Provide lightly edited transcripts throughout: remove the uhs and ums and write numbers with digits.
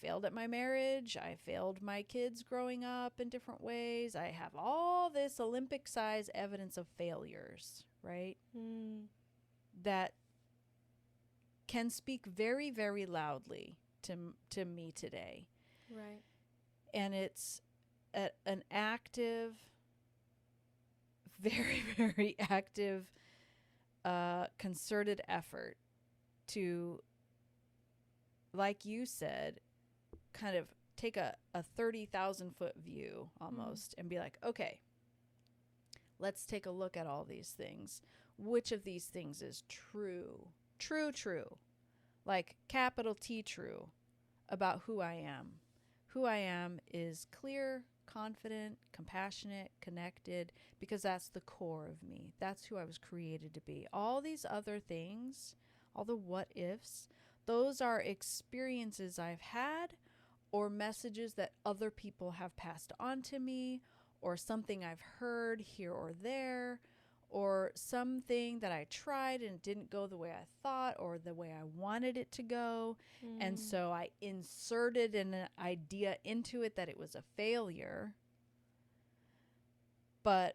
failed at my marriage. I failed my kids growing up in different ways. I have all this Olympic size evidence of failures, right? That can speak very, very loudly to me today. Right. And it's an active, very, very active, concerted effort to, like you said, kind of take a 30,000 foot view almost and be like, okay, let's take a look at all these things. Which of these things is true? True. Like capital T true about who I am. Who I am is clear, confident, compassionate, connected, because that's the core of me. That's who I was created to be. All these other things, all the what ifs, those are experiences I've had or messages that other people have passed on to me or something I've heard here or there or something that I tried and it didn't go the way I thought or the way I wanted it to go. And so I inserted an idea into it that it was a failure. But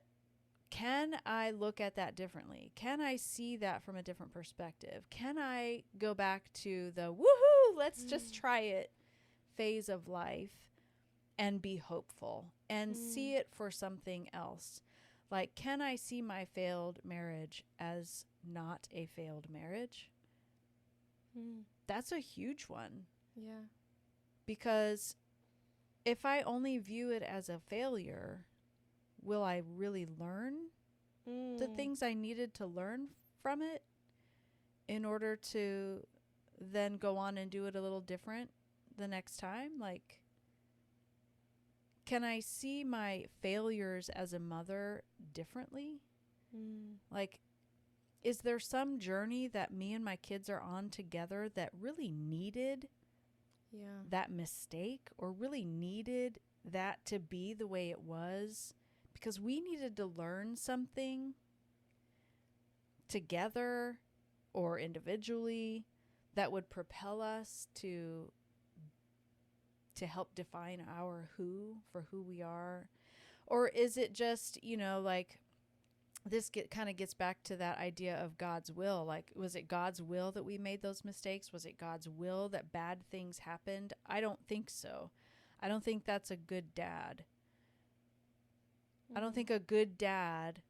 can I look at that differently? Can I see that from a different perspective? Can I go back to the woohoo, let's just try it phase of life and be hopeful and see it for something else? Like, can I see my failed marriage as not a failed marriage? That's a huge one. Yeah. Because if I only view it as a failure, will I really learn the things I needed to learn from it in order to then go on and do it a little different the next time? Like, can I see my failures as a mother differently? Like, is there some journey that me and my kids are on together that really needed that mistake or really needed that to be the way it was? Because we needed to learn something together or individually that would propel us to help define our who for who we are? Or is it just, like this kind of gets back to that idea of God's will. Like, was it God's will that we made those mistakes? Was it God's will that bad things happened? I don't think so. I don't think that's a good dad. I don't think a good dad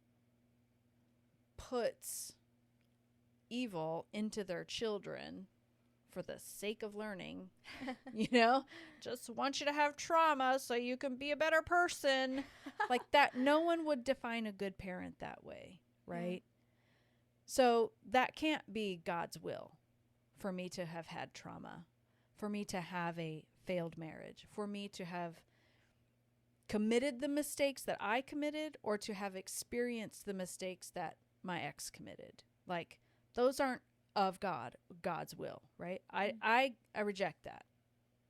puts evil into their children for the sake of learning. Just want you to have trauma so you can be a better person. Like that, no one would define a good parent that way, right? So that can't be God's will for me to have had trauma, for me to have a failed marriage, for me to have committed the mistakes that I committed or to have experienced the mistakes that my ex committed. Like, those aren't of God's will, right? I reject that.